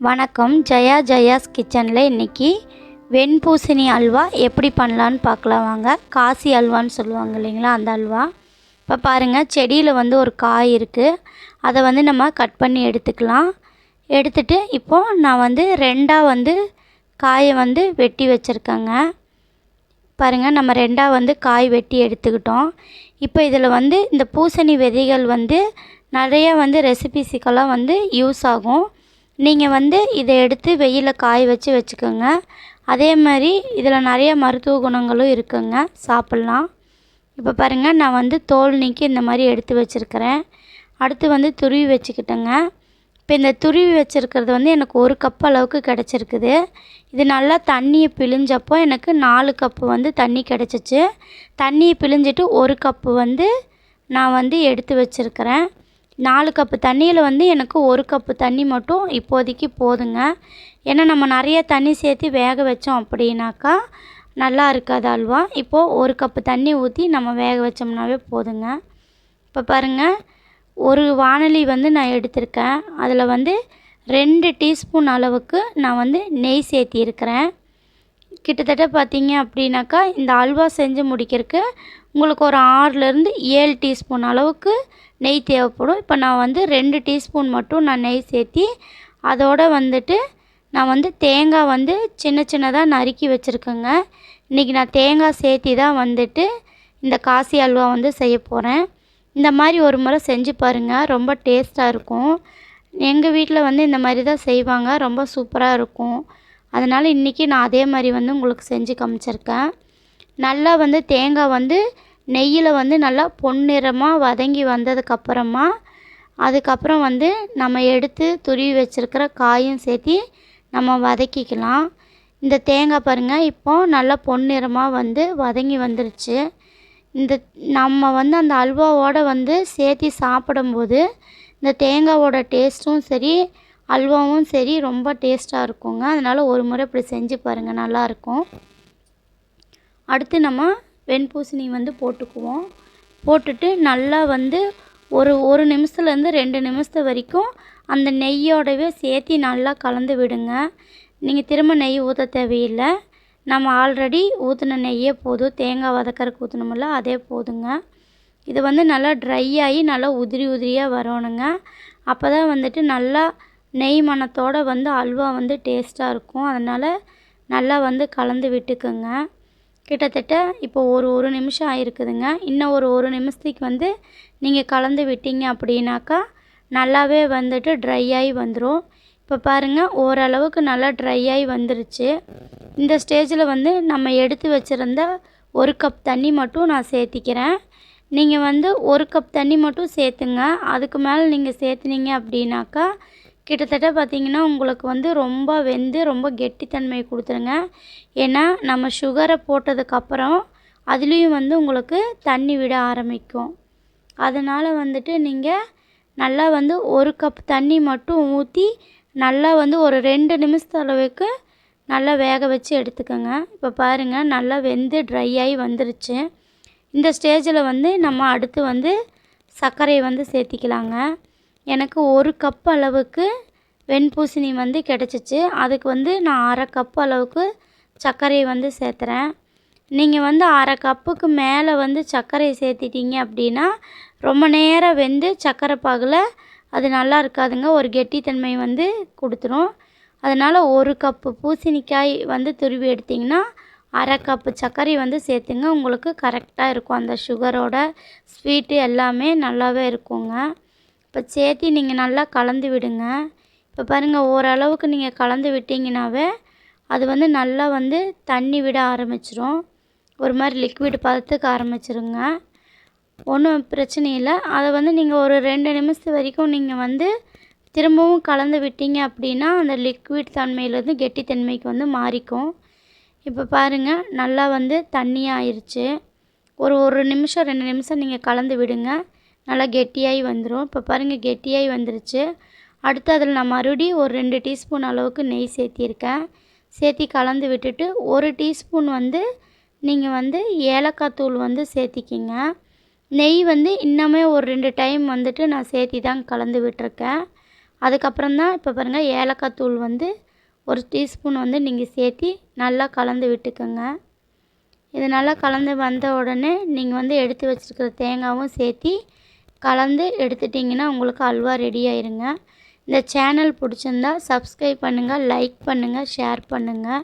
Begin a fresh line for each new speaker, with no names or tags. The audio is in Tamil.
வணக்கம். ஜெயாஸ் கிச்சனில் இன்றைக்கி வெண்பூசணி அல்வா எப்படி பண்ணலான்னு பார்க்கலாம் வாங்க. காசி அல்வான்னு சொல்லுவாங்க இல்லைங்களா, அந்த அல்வா. இப்போ பாருங்கள், செடியில் ஒரு காய் இருக்குது. அதை நம்ம கட் பண்ணி எடுத்துக்கலாம். எடுத்துட்டு இப்போது நான் ரெண்டாக காயை வெட்டி வச்சுருக்கேங்க. பாருங்கள், நம்ம ரெண்டாக காய் வெட்டி எடுத்துக்கிட்டோம். இப்போ இதில் இந்த பூசணி விதைகள் நிறைய ரெசிபிஸுக்கெல்லாம் யூஸ் ஆகும். நீங்கள் இதை எடுத்து வெயிலில் காய வச்சுக்கோங்க. அதே மாதிரி இதில் நிறைய மருத்துவ குணங்களும் இருக்குங்க, சாப்பிட்லாம். இப்போ பாருங்கள், நான் தோல் நீக்கி இந்த மாதிரி எடுத்து வச்சுருக்கிறேன். அடுத்து துருவி வச்சுக்கிட்டேங்க. இப்போ இந்த துருவி வச்சுருக்கிறது எனக்கு 1 கப் அளவுக்கு கிடச்சிருக்குது. இது நல்லா தண்ணியை பிழிஞ்சப்போ எனக்கு 4 கப்பு தண்ணி கிடச்சிச்சு. தண்ணியை பிழிஞ்சிட்டு 1 கப்பு நான் எடுத்து வச்சுருக்கிறேன். 4 கப்பு தண்ணியில் எனக்கு 1 கப்பு தண்ணி மட்டும் இப்போதைக்கு போதுங்க. ஏன்னா நம்ம நிறைய தண்ணி சேர்த்து வேக வச்சோம் அப்படின்னாக்கா நல்லா இருக்காது அல்வா. இப்போது 1 கப்பு தண்ணி ஊற்றி நம்ம வேக வச்சோம்னாவே போதுங்க. இப்போ பாருங்கள், ஒரு வாணலி நான் எடுத்திருக்கேன். அதில் 2 டீஸ்பூன் அளவுக்கு நான் நெய் சேர்த்திருக்கிறேன். கிட்டத்தட்ட பார்த்தீங்க அப்படின்னாக்கா இந்த அல்வா செஞ்சு முடிக்கிறதுக்கு உங்களுக்கு ஒரு 6லேருந்து 7 டீஸ்பூன் அளவுக்கு நெய் தேவைப்படும். இப்போ நான் 2 டீஸ்பூன் மட்டும் நான் நெய் சேர்த்தி அதோடு நான் தேங்காய் சின்ன சின்னதாக நறுக்கி வச்சுருக்கேங்க. இன்றைக்கி நான் தேங்காய் சேர்த்தி தான் இந்த காசி அல்வா செய்ய போகிறேன். இந்த மாதிரி ஒரு முறை செஞ்சு பாருங்கள், ரொம்ப டேஸ்ட்டாக இருக்கும். எங்கள் வீட்டில் இந்த மாதிரி தான் செய்வாங்க, ரொம்ப சூப்பராக இருக்கும். அதனால் இன்றைக்கி நான் அதே மாதிரி உங்களுக்கு செஞ்சு காமிச்சிருக்கேன். நல்லா தேங்காய் நெய்யில் நல்லா பொன்னிறமாக வதங்கி வந்ததுக்கப்புறமா அதுக்கப்புறம் நம்ம எடுத்து துருவி வச்சுருக்கிற காயும் சேர்த்தி நம்ம வதக்கிக்கலாம். இந்த தேங்காய் பாருங்கள், இப்போது நல்லா பொன்னிறமாக வதங்கி வந்துருச்சு. இந்த நம்ம அந்த அல்வாவோடு சேர்த்தி சாப்பிடும்போது இந்த தேங்காவோட டேஸ்ட்டும் சரி, அல்வாவும் சரி ரொம்ப டேஸ்ட்டாக இருக்குங்க. அதனால் ஒரு முறை இப்படி செஞ்சு பாருங்கள், நல்லாயிருக்கும். அடுத்து நம்ம வெண்பூசணி போட்டுக்குவோம். போட்டுட்டு நல்லா ஒரு நிமிஷத்துலேருந்து 2 நிமிஷத்து வரைக்கும் அந்த நெய்யோடவே சேர்த்து நல்லா கலந்து விடுங்க. நீங்கள் திரும்ப நெய் ஊற்ற தேவையில்லை. நம்ம ஆல்ரெடி ஊற்றின நெய்யே போதும். தேங்காய் வதக்கறக்கு ஊற்றினோம்ல, அதே போதுங்க. இது நல்லா ட்ரை ஆகி நல்லா உதிரியாக வரணுங்க. அப்போ தான் நல்லா நெய் மணத்தோடு அல்வா டேஸ்ட்டாக இருக்கும். அதனால் நல்லா கலந்து விட்டுக்குங்க. கிட்டத்தட்ட இப்போ ஒரு நிமிஷம் ஆகிருக்குதுங்க. இன்னும் ஒரு நிமிஷத்துக்கு நீங்கள் கலந்து விட்டீங்க அப்படின்னாக்கா நல்லாவே ட்ரை ஆகி வந்துடும். இப்போ பாருங்கள், ஓரளவுக்கு நல்லா ட்ரை ஆகி வந்துருச்சு. இந்த ஸ்டேஜில் நம்ம எடுத்து வச்சுருந்த 1 கப் தண்ணி மட்டும் நான் சேர்த்திக்கிறேன். நீங்கள் 1 கப் தண்ணி மட்டும் சேர்த்துங்க. அதுக்கு மேலே நீங்கள் சேர்த்துனீங்க அப்படின்னாக்கா கிட்டத்தட்ட பார்த்திங்கன்னா உங்களுக்கு ரொம்ப வெந்து ரொம்ப கெட்டித்தன்மை கொடுத்துருங்க. ஏன்னா நம்ம சுகரை போட்டதுக்கப்புறம் அதுலேயும் உங்களுக்கு தண்ணி விட ஆரம்பிக்கும். அதனால் நீங்கள் நல்லா 1 கப் தண்ணி மட்டும் ஊற்றி நல்லா ஒரு 2 நிமிஷத்து அளவுக்கு நல்லா வேக வச்சு எடுத்துக்கோங்க. இப்போ பாருங்கள், நல்லா வெந்து ட்ரை ஆகி வந்துருச்சு. இந்த ஸ்டேஜில் நம்ம அடுத்து சர்க்கரையை சேர்த்திக்கலாங்க. எனக்கு 1 கப் அளவுக்கு வெண்பூசணி கிடச்சிச்சு. அதுக்கு நான் 1/2 கப் அளவுக்கு சர்க்கரையை சேர்த்துறேன். நீங்கள் 1/2 கப்புக்கு மேலே சர்க்கரையை சேர்த்திட்டீங்க அப்படின்னா ரொம்ப நேரம் வெந்து சர்க்கரை பாகில் அது நல்லா இருக்காதுங்க, ஒரு கெட்டித்தன்மை கொடுத்துரும். அதனால் 1 கப்பு பூசணிக்காய் துருவி எடுத்திங்கன்னா 1/2 கப்பு சர்க்கரை சேர்த்துங்க. உங்களுக்கு கரெக்டாக இருக்கும். அந்த சுகரோட ஸ்வீட்டு எல்லாமே நல்லாவே இருக்குங்க. இப்போ சேர்த்தி நீங்கள் நல்லா கலந்து விடுங்க. இப்போ பாருங்கள், ஓரளவுக்கு நீங்கள் கலந்து விட்டிங்கனாவே அது நல்லா தண்ணி விட ஆரம்பிச்சிரும். ஒரு மாதிரி லிக்விட் பதத்துக்கு ஆரம்பிச்சிருங்க. ஒன்றும் பிரச்சனை இல்லை. அதை நீங்கள் ஒரு 2 நிமிஷத்து வரைக்கும் நீங்கள் திரும்பவும் கலந்து விட்டீங்க அப்படின்னா அந்த லிக்விட் தன்மையிலேருந்து கெட்டித்தன்மைக்கு மாறிக்கும். இப்போ பாருங்கள், நல்லா தண்ணியாக ஆயிடுச்சு. ஒரு நிமிஷம் 2 நிமிஷம் நீங்கள் கலந்து விடுங்க, நல்லா கெட்டியாகி வந்துடும். இப்போ பாருங்கள், கெட்டியாகி வந்துருச்சு. அடுத்து அதில் நான் மறுபடியும் ஒரு 2 டீஸ்பூன் அளவுக்கு நெய் சேர்த்திருக்கேன். சேர்த்தி கலந்து விட்டுட்டு 1 டீஸ்பூன் நீங்கள் ஏலக்காய் தூள் சேர்த்திக்கிங்க. நெய் இன்னுமே ஒரு 2 டைம் நான் சேர்த்தி தான் கலந்து விட்டுருக்கேன். அதுக்கப்புறம் தான் இப்போ பாருங்கள் ஏலக்காய் தூள் வந்து 1 டீஸ்பூன் வந்து நீங்கள் சேர்த்தி நல்லா கலந்து விட்டுக்கோங்க. இது நல்லா கலந்து வந்த உடனே நீங்கள் வந்து எடுத்து வச்சுருக்கிற தேங்காவும் சேர்த்தி கலந்து எடுத்துட்டிங்கன்னா உங்களுக்கு அல்வா ரெடி ஆயிருங்க. இந்த சேனல் பிடிச்சிருந்தா சப்ஸ்கிரைப் பண்ணுங்கள், லைக் பண்ணுங்கள், ஷேர் பண்ணுங்கள்.